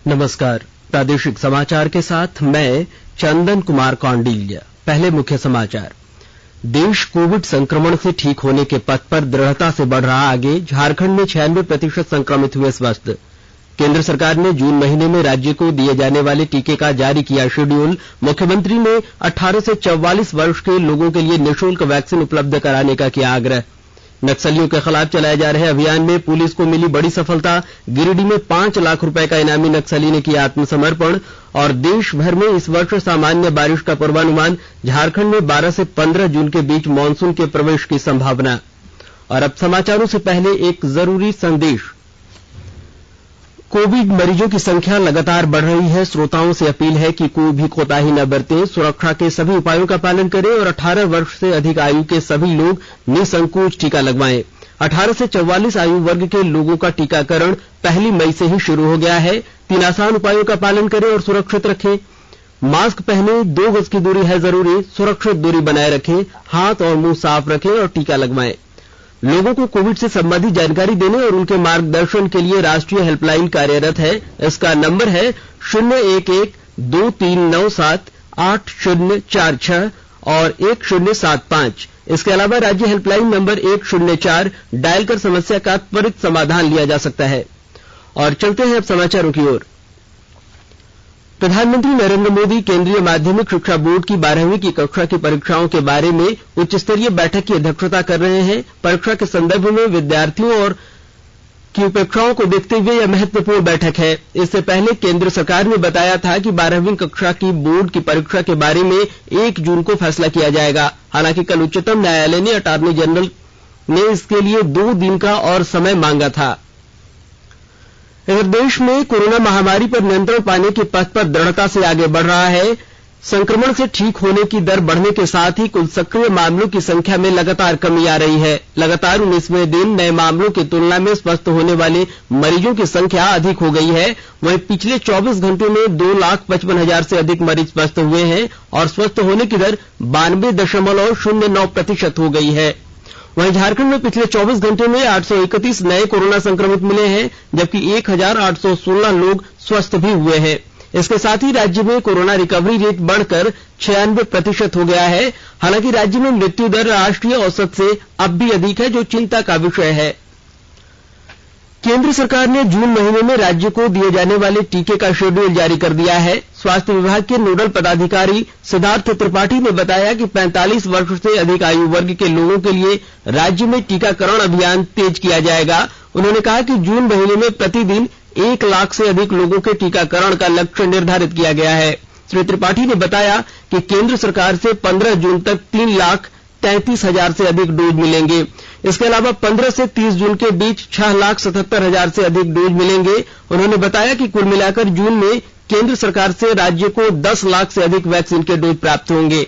नमस्कार, प्रादेशिक समाचार के साथ मैं चंदन कुमार कौंडिल्य। पहले मुख्य समाचार। देश कोविड संक्रमण से ठीक होने के पथ पर दृढ़ता से बढ़ रहा आगे। झारखंड में 96% संक्रमित हुए स्वस्थ। केंद्र सरकार ने जून महीने में राज्य को दिए जाने वाले टीके का जारी किया शेड्यूल। मुख्यमंत्री ने 18 से 44 वर्ष के लोगों के लिए निःशुल्क वैक्सीन उपलब्ध कराने का किया आग्रह। नक्सलियों के खिलाफ चलाए जा रहे अभियान में पुलिस को मिली बड़ी सफलता। गिरिडीह में 5 लाख रुपए का इनामी नक्सली ने किया आत्मसमर्पण। और देश भर में इस वर्ष सामान्य बारिश का पूर्वानुमान। झारखंड में 12 से 15 जून के बीच मानसून के प्रवेश की संभावना। और अब समाचारों से पहले एक जरूरी संदेश। कोविड मरीजों की संख्या लगातार बढ़ रही है। श्रोताओं से अपील है कि कोई भी कोताही न बरतें, सुरक्षा के सभी उपायों का पालन करें और 18 वर्ष से अधिक आयु के सभी लोग निसंकोच टीका लगवाएं। 18 से 44 आयु वर्ग के लोगों का टीकाकरण 1 मई से ही शुरू हो गया है। 3 आसान उपायों का पालन करें और सुरक्षित रखें। मास्क पहने, 2 गज की दूरी है जरूरी, सुरक्षित दूरी बनाए रखें, हाथ और मुंह साफ रखें और टीका लगवाएं। लोगों को कोविड से संबंधित जानकारी देने और उनके मार्गदर्शन के लिए राष्ट्रीय हेल्पलाइन कार्यरत है। इसका नंबर है 011-2397-8046 और 1075। इसके अलावा राज्य हेल्पलाइन नंबर 104 डायल कर समस्या का त्वरित समाधान लिया जा सकता है। और चलते हैं अब समाचारों की ओर। प्रधानमंत्री नरेंद्र मोदी केंद्रीय माध्यमिक शिक्षा बोर्ड की 12वीं की कक्षा की परीक्षाओं के बारे में उच्च स्तरीय बैठक की अध्यक्षता कर रहे हैं। परीक्षा के संदर्भ में विद्यार्थियों और की अपेक्षाओं को देखते हुए यह महत्वपूर्ण बैठक है। इससे पहले केंद्र सरकार ने बताया था कि 12वीं कक्षा की बोर्ड की परीक्षा के बारे में 1 जून को फैसला किया जाएगा। हालांकि कल उच्चतम न्यायालय ने अटॉर्नी जनरल ने इसके लिए 2 दिन का और समय मांगा था। इधर देश में कोरोना महामारी पर नियंत्रण पाने के पथ पर दृढ़ता से आगे बढ़ रहा है। संक्रमण से ठीक होने की दर बढ़ने के साथ ही कुल सक्रिय मामलों की संख्या में लगातार कमी आ रही है। लगातार 19वें दिन नए मामलों की तुलना में स्वस्थ होने वाले मरीजों की संख्या अधिक हो गई है। वहीं पिछले 24 घंटे में 2,55,000 से अधिक मरीज स्वस्थ हुए हैं और स्वस्थ होने की दर 92.09% हो गई है। वहीं झारखंड में पिछले 24 घंटे में 831 नए कोरोना संक्रमित मिले हैं, जबकि 1816 लोग स्वस्थ भी हुए हैं। इसके साथ ही राज्य में कोरोना रिकवरी रेट बढ़कर 96% हो गया है। हालांकि राज्य में मृत्यु दर राष्ट्रीय औसत से अब भी अधिक है, जो चिंता का विषय है। केंद्र सरकार ने जून महीने में राज्य को दिए जाने वाले टीके का शेड्यूल जारी कर दिया है। स्वास्थ्य विभाग के नोडल पदाधिकारी सिद्धार्थ त्रिपाठी ने बताया कि 45 वर्ष से अधिक आयु वर्ग के लोगों के लिए राज्य में टीकाकरण अभियान तेज किया जाएगा। उन्होंने कहा कि जून महीने में प्रतिदिन 1 लाख से अधिक लोगों के टीकाकरण का लक्ष्य निर्धारित किया गया है। श्री त्रिपाठी ने बताया कि केंद्र सरकार से 15 जून तक 3,33,000 से अधिक डोज मिलेंगे। इसके अलावा 15 से 30 जून के बीच 6,77,000 से अधिक डोज मिलेंगे। उन्होंने बताया कि कुल मिलाकर जून में केंद्र सरकार से राज्य को 10 लाख से अधिक वैक्सीन के डोज प्राप्त होंगे।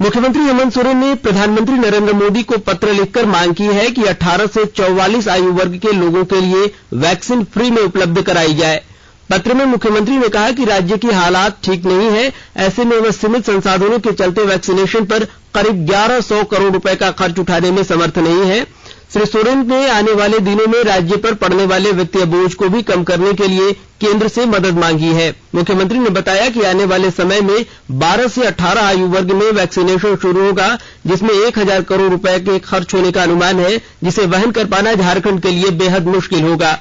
मुख्यमंत्री हेमंत सोरेन ने प्रधानमंत्री नरेंद्र मोदी को पत्र लिखकर मांग की है कि 18 से 44 आयु वर्ग के लोगों के लिए वैक्सीन फ्री में उपलब्ध कराई जाए। पत्र में मुख्यमंत्री ने कहा कि राज्य की हालात ठीक नहीं है। ऐसे में वह सीमित संसाधनों के चलते वैक्सीनेशन पर करीब 1100 करोड़ रुपए का खर्च उठाने में समर्थ नहीं है। श्री सोरेन ने आने वाले दिनों में राज्य पर पड़ने वाले वित्तीय बोझ को भी कम करने के लिए केंद्र से मदद मांगी है। मुख्यमंत्री ने बताया कि आने वाले समय में 12 से 18 आयु वर्ग में वैक्सीनेशन शुरू होगा, जिसमें 1000 करोड़ रुपए के खर्च होने का अनुमान है, जिसे वहन कर पाना झारखंड के लिए बेहद मुश्किल होगा।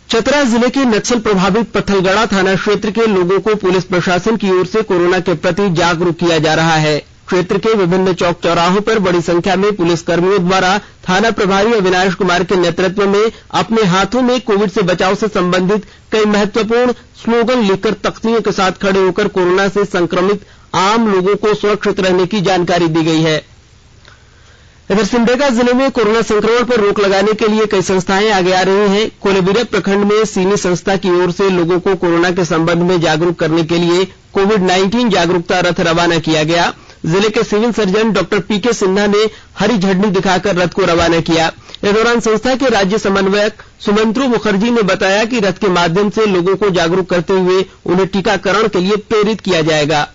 चतरा जिले के नक्सल प्रभावित पत्थलगड़ा थाना क्षेत्र के लोगों को पुलिस प्रशासन की ओर से कोरोना के प्रति जागरूक किया जा रहा है। क्षेत्र के विभिन्न चौक चौराहों पर बड़ी संख्या में पुलिस कर्मियों द्वारा थाना प्रभारी अविनाश कुमार के नेतृत्व में अपने हाथों में कोविड से बचाव से संबंधित कई महत्वपूर्ण स्लोगन लिखकर तख्तियों के साथ खड़े होकर कोरोना से संक्रमित आम लोगों को सुरक्षित रहने की जानकारी दी गई है। इधर सिमडेगा जिले में कोरोना संक्रमण पर रोक लगाने के लिए कई संस्थाएं आगे आ रही हैं। कोलेबिरा प्रखंड में सीनी संस्था की ओर से लोगों को कोरोना के संबंध में जागरूक करने के लिए कोविड-19 जागरूकता रथ रवाना किया गया। जिले के सिविल सर्जन डॉक्टर पीके सिन्हा ने हरी झंडी दिखाकर रथ को रवाना किया। इस दौरान संस्था के राज्य समन्वयक सुमंत्रो मुखर्जी ने बताया कि रथ के माध्यम से लोगों को जागरूक करते हुए उन्हें टीकाकरण के लिए प्रेरित किया जाएगा।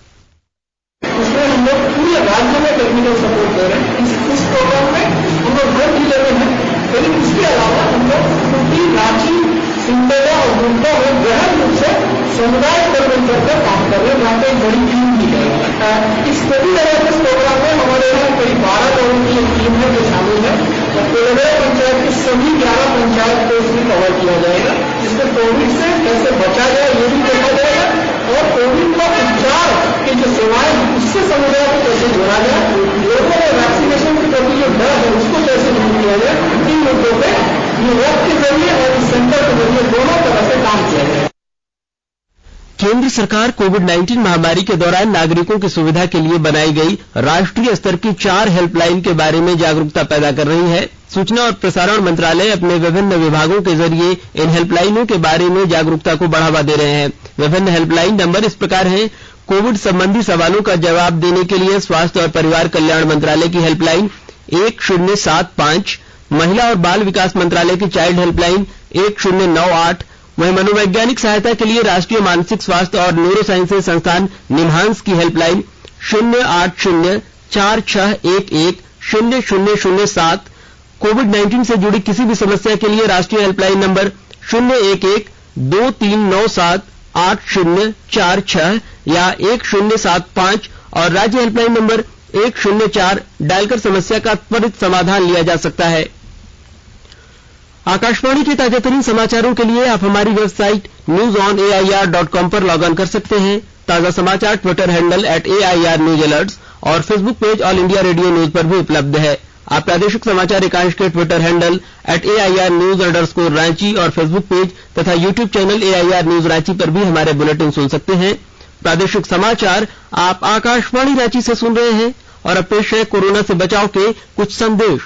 इसमें हम लोग पूरे राज्य में टेक्निकल सपोर्ट दे रहे हैं। इस प्रोग्राम में हम लोग 2 जिले में हैं, लेकिन उसके अलावा हम लोग रांची, सिमडेगा सभी 11 पंचायत को इसमें कवर किया जाएगा, जिसमें कोविड से कैसे बचा जाए ये भी देखा जाएगा और कोविड का उपचार की जो सेवाएं उससे समुदाय को कैसे जोड़ा जाए, लोगों में वैक्सीनेशन के प्रति जो डर है उसको कैसे दूर किया जाए, इन मुद्दों पर यूरोप के जरिए और इस सेंटर के जरिए दोनों तरह से काम किया जाए। केंद्र सरकार कोविड-19 महामारी के दौरान नागरिकों की सुविधा के लिए बनाई गई राष्ट्रीय स्तर की 4 हेल्पलाइन के बारे में जागरूकता पैदा कर रही है। सूचना और प्रसारण मंत्रालय अपने विभिन्न विभागों के जरिए इन हेल्पलाइनों के बारे में जागरूकता को बढ़ावा दे रहे हैं। विभिन्न हेल्पलाइन नंबर इस प्रकार हैं: कोविड संबंधी सवालों का जवाब देने के लिए स्वास्थ्य और परिवार कल्याण मंत्रालय की हेल्पलाइन 1075, महिला और बाल विकास मंत्रालय की चाइल्ड हेल्पलाइन 1098, वहीं मनोवैज्ञानिक सहायता के लिए राष्ट्रीय मानसिक स्वास्थ्य और न्यूरो साइंसेज संस्थान निम्हांस की हेल्पलाइन 08046110007, कोविड-19 से जुड़ी किसी भी समस्या के लिए राष्ट्रीय हेल्पलाइन नंबर 01123978046 या 1075 और राज्य हेल्पलाइन नंबर 104 डायल कर समस्या का त्वरित समाधान लिया जा सकता है। आकाशवाणी के ताजातरीन समाचारों के लिए आप हमारी वेबसाइट newsonair.com पर लॉग ऑन कर सकते हैं। ताजा समाचार Twitter handle @AIR News Alerts और Facebook page all India radio news पर भी उपलब्ध है। आप प्रादेशिक समाचार एकांश के ट्विटर हैंडल @AIR News_Ranchi और फेसबुक पेज तथा YouTube channel AIR News Ranchi पर भी हमारे बुलेटिन सुन सकते हैं। प्रादेशिक समाचार आप आकाशवाणी रांची से सुन रहे हैं और अब पेश है कोरोना से बचाव के कुछ संदेश।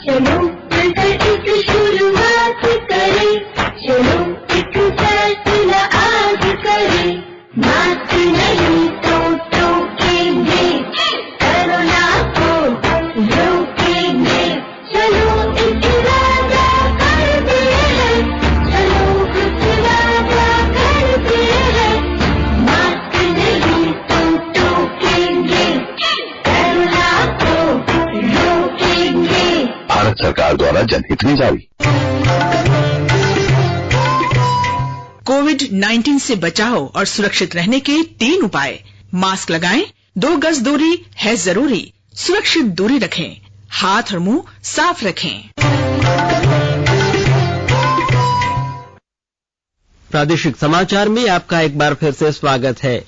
चलो मिलकर एक शुरुआत करें, चलो एक फैसला आज करें, मास्क नहीं तो टोकेंगे, कोरोना को रोकेंगे, चलो एक वादा करते हैं, चलो एक वादा करते हैं, मास्क नहीं तो टोकेंगे, कोरोना को रोकेंगे। भारत सरकार द्वारा जनहित में जारी। कोविड-19 से बचाव और सुरक्षित रहने के 3 उपाय। मास्क लगाएं, 2 गज दूरी है जरूरी, सुरक्षित दूरी रखें, हाथ और मुंह साफ रखें। प्रादेशिक समाचार में आपका एक बार फिर से स्वागत है।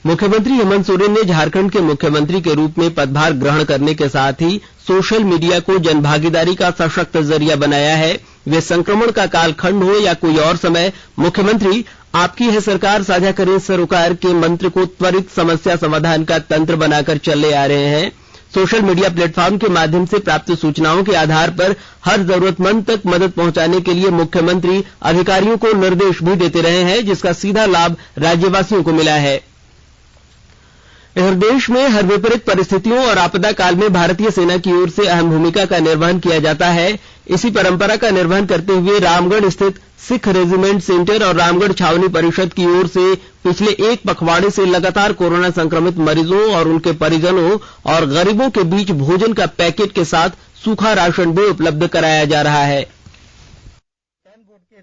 मुख्यमंत्री हेमंत सोरेन ने झारखंड के मुख्यमंत्री के रूप में पदभार ग्रहण करने के साथ ही सोशल मीडिया को जनभागीदारी का सशक्त जरिया बनाया है। वे संक्रमण का कालखंड हो या कोई और समय, मुख्यमंत्री आपकी है सरकार साझा करें सरोकार के मंत्र को त्वरित समस्या समाधान का तंत्र बनाकर चले आ रहे हैं। सोशल मीडिया प्लेटफॉर्म के माध्यम से प्राप्त सूचनाओं के आधार पर हर जरूरतमंद तक मदद पहुंचाने के लिए मुख्यमंत्री अधिकारियों को निर्देश भी देते रहे हैं, जिसका सीधा लाभ राज्यवासियों को मिला है। इधर देश में हर विपरीत परिस्थितियों और आपदा काल में भारतीय सेना की ओर से अहम भूमिका का निर्वहन किया जाता है। इसी परंपरा का निर्वहन करते हुए रामगढ़ स्थित सिख रेजिमेंट सेंटर और रामगढ़ छावनी परिषद की ओर से पिछले 1 पखवाड़े से लगातार कोरोना संक्रमित मरीजों और उनके परिजनों और गरीबों के बीच भोजन का पैकेट के साथ सूखा राशन भी उपलब्ध कराया जा रहा है।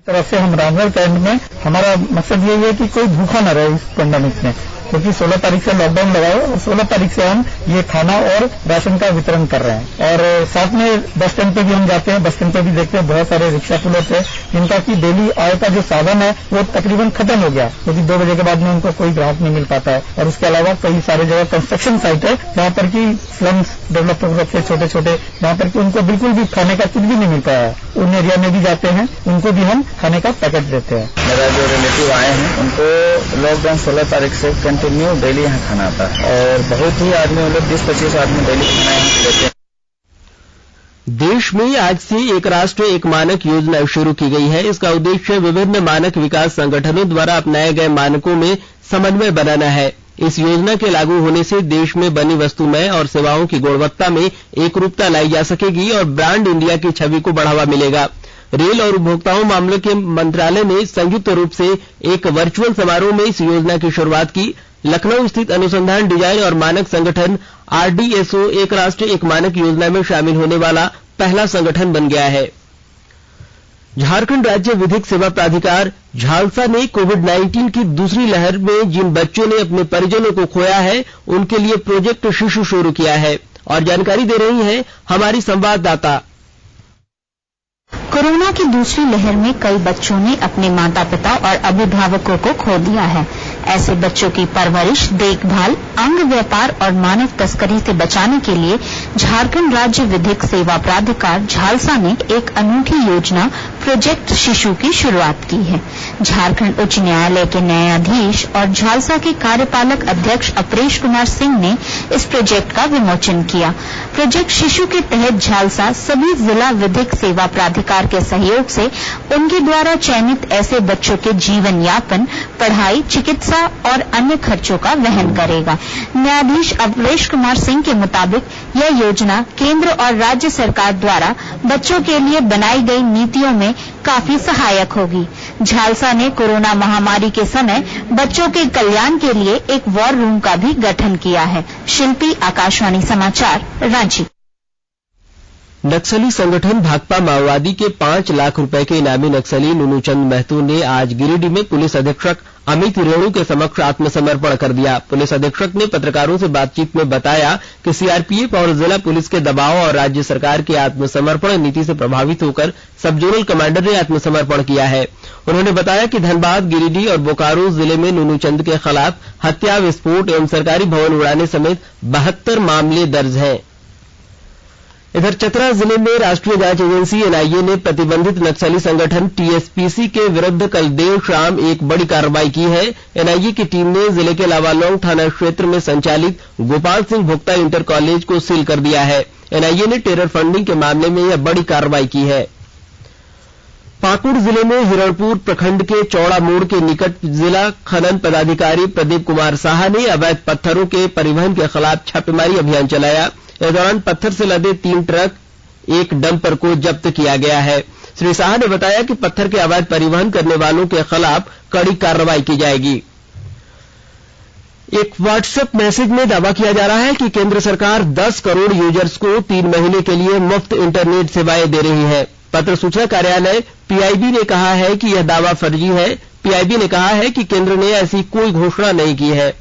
तरफ से हम रामगढ़ कैंट में हमारा मकसद यही है कि कोई भूखा न रहे इस पेंडेमिक में, क्योंकि 16 तारीख से लॉकडाउन लगा है और 16 तारीख से हम ये खाना और राशन का वितरण कर रहे हैं। और साथ में बस स्टैंड पे भी हम जाते हैं, बस स्टैंड पे भी देखते हैं बहुत सारे रिक्शा पुलिस है जिनका की डेली आय का जो साधन है वो तकरीबन खत्म हो गया, क्योंकि 2 बजे के बाद में उनको कोई ग्राहक नहीं मिल पाता है। और उसके अलावा कई सारे जगह कंस्ट्रक्शन साइट है जहाँ पर की स्लम्स डेवलप हो रखे छोटे छोटे, जहाँ पर की उनको बिल्कुल भी खाने का कुछ भी नहीं मिल पाया है। उन एरिया में भी जाते हैं, उनको भी हम खाने का पैकेट देते हैं। मेरा जो रिलेटिव आए हैं उनको लॉकडाउन 16 तारीख से कंटिन्यू डेली यहाँ खाना आता है और बहुत ही आदमी मतलब 20-25 आदमी डेली खाना यहाँ लेते हैं। देश में आज से एक राष्ट्र एक मानक योजना शुरू की गई है। इसका उद्देश्य विभिन्न मानक विकास संगठनों द्वारा अपनाए गए मानकों में समन्वय बनाना है। इस योजना के लागू होने से देश में बनी वस्तुमय और सेवाओं की गुणवत्ता में एकरूपता लाई जा सकेगी और ब्रांड इंडिया की छवि को बढ़ावा मिलेगा। रेल और उपभोक्ताओं मामलों के मंत्रालय ने संयुक्त रूप से एक वर्चुअल समारोह में इस योजना की शुरुआत की। लखनऊ स्थित अनुसंधान डिजाइन और मानक संगठन RDSO एक राष्ट्र एक मानक योजना में शामिल होने वाला पहला संगठन बन गया है। झारखंड राज्य विधिक सेवा प्राधिकार झालसा ने कोविड-19 की दूसरी लहर में जिन बच्चों ने अपने परिजनों को खोया है उनके लिए प्रोजेक्ट शिशु शुरू किया है। और जानकारी दे रही हैं हमारी संवाददाता। कोरोना की दूसरी लहर में कई बच्चों ने अपने माता पिता और अभिभावकों को खो दिया है। ऐसे बच्चों की परवरिश, देखभाल, अंग व्यापार और मानव तस्करी से बचाने के लिए झारखंड राज्य विधिक सेवा प्राधिकार झालसा ने एक अनूठी योजना प्रोजेक्ट शिशु की शुरुआत की है। झारखंड उच्च न्यायालय के न्यायाधीश और झालसा के कार्यपालक अध्यक्ष अपरेश कुमार सिंह ने इस प्रोजेक्ट का विमोचन किया। प्रोजेक्ट शिशु के तहत झालसा सभी जिला विधिक सेवा प्राधिकार के सहयोग से उनके द्वारा चयनित ऐसे बच्चों के जीवन यापन, पढ़ाई, चिकित्सा और अन्य खर्चों का वहन करेगा। न्यायाधीश अपरेश कुमार सिंह के मुताबिक यह योजना केंद्र और राज्य सरकार द्वारा बच्चों के लिए बनाई गई नीतियों में काफी सहायक होगी। झालसा ने कोरोना महामारी के समय बच्चों के कल्याण के लिए एक वॉर रूम का भी गठन किया है। शिल्पी, आकाशवाणी समाचार, रांची। नक्सली संगठन भाकपा माओवादी के 5 लाख रुपए के इनामी नक्सली नुनुचंद महतो ने आज गिरिडीह में पुलिस अधीक्षक अमित रेणु के समक्ष आत्मसमर्पण कर दिया। पुलिस अधीक्षक ने पत्रकारों से बातचीत में बताया कि सीआरपीएफ और जिला पुलिस के दबाव और राज्य सरकार की आत्मसमर्पण नीति से प्रभावित होकर सब जोनल कमांडर ने आत्मसमर्पण किया है। उन्होंने बताया कि धनबाद, गिरिडीह और बोकारो जिले में नुनुचंद के खिलाफ हत्या, विस्फोट एवं सरकारी भवन उड़ाने समेत 72 मामले दर्ज हैं। इधर चतरा जिले में राष्ट्रीय जांच एजेंसी एनआईए ने प्रतिबंधित नक्सली संगठन टीएसपीसी के विरुद्ध कल देर शाम एक बड़ी कार्रवाई की है। एनआईए की टीम ने जिले के लावालौंग थाना क्षेत्र में संचालित गोपाल सिंह भोक्ता इंटर कॉलेज को सील कर दिया है। एनआईए ने टेरर फंडिंग के मामले में यह बड़ी कार्रवाई की है। पाकुड़ जिले में हिरणपुर प्रखंड के चौड़ा मोड़ के निकट जिला खनन पदाधिकारी प्रदीप कुमार साहा ने अवैध पत्थरों के परिवहन के खिलाफ छापेमारी अभियान चलाया। इस दौरान पत्थर से लदे 3 ट्रक, एक डंपर को जब्त किया गया है। श्री साहा ने बताया कि पत्थर के अवैध परिवहन करने वालों के खिलाफ कड़ी कार्रवाई की जाएगी। एक व्हाट्सएप मैसेज में दावा किया जा रहा है कि केंद्र सरकार 10 करोड़ यूजर्स को 3 महीने के लिए मुफ्त इंटरनेट सेवाएं दे रही है। पत्र सूचना कार्यालय पीआईबी ने कहा है कि यह दावा फर्जी है। पीआईबी ने कहा है कि केंद्र ने ऐसी कोई घोषणा नहीं की है।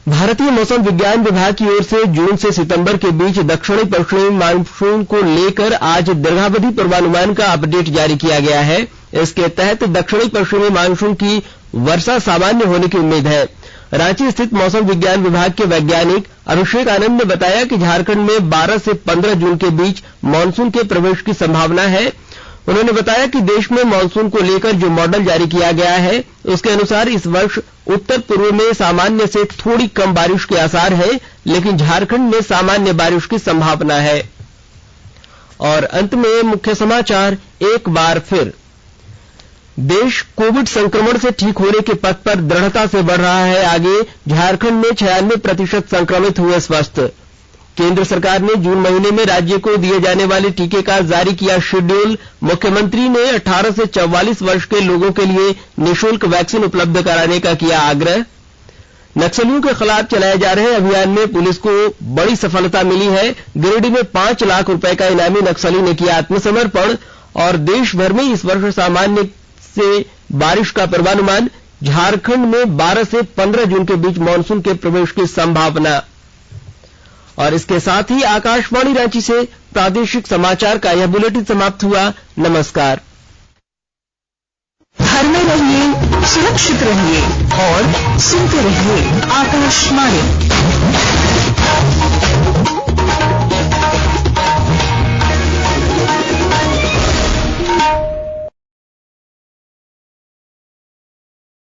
भारतीय मौसम विज्ञान विभाग की ओर से जून से सितंबर के बीच दक्षिणी पश्चिमी मानसून को लेकर आज दीर्घावधि पूर्वानुमान का अपडेट जारी किया गया है। इसके तहत दक्षिणी पश्चिमी मानसून की वर्षा सामान्य होने की उम्मीद है। रांची स्थित मौसम विज्ञान विभाग के वैज्ञानिक अभिषेक आनंद ने बताया कि झारखंड में 12 से 15 जून के बीच मानसून के प्रवेश की संभावना है। उन्होंने बताया कि देश में मानसून को लेकर जो मॉडल जारी किया गया है उसके अनुसार इस वर्ष उत्तर पूर्व में सामान्य से थोड़ी कम बारिश के आसार है, लेकिन झारखंड में सामान्य बारिश की संभावना है। और अंत में मुख्य समाचार एक बार फिर। देश कोविड संक्रमण से ठीक होने के पथ पर दृढ़ता से बढ़ रहा है आगे। झारखंड में 96% संक्रमित हुए स्वस्थ। केंद्र सरकार ने जून महीने में राज्य को दिए जाने वाले टीके का जारी किया शेड्यूल। मुख्यमंत्री ने 18 से 44 वर्ष के लोगों के लिए निःशुल्क वैक्सीन उपलब्ध कराने का किया आग्रह। नक्सलियों के खिलाफ चलाए जा रहे अभियान में पुलिस को बड़ी सफलता मिली है। गिरिडीह में 5 लाख रुपए का इनामी नक्सली ने किया आत्मसमर्पण। और देश भर में इस वर्ष सामान्य से बारिश का पूर्वानुमान। झारखंड में 12 से 15 जून के बीच मानसून के प्रवेश की संभावना। और इसके साथ ही आकाशवाणी रांची से प्रादेशिक समाचार का यह बुलेटिन समाप्त हुआ। नमस्कार। घर में रहिए, सुरक्षित रहिए और सुनते रहिए आकाशवाणी।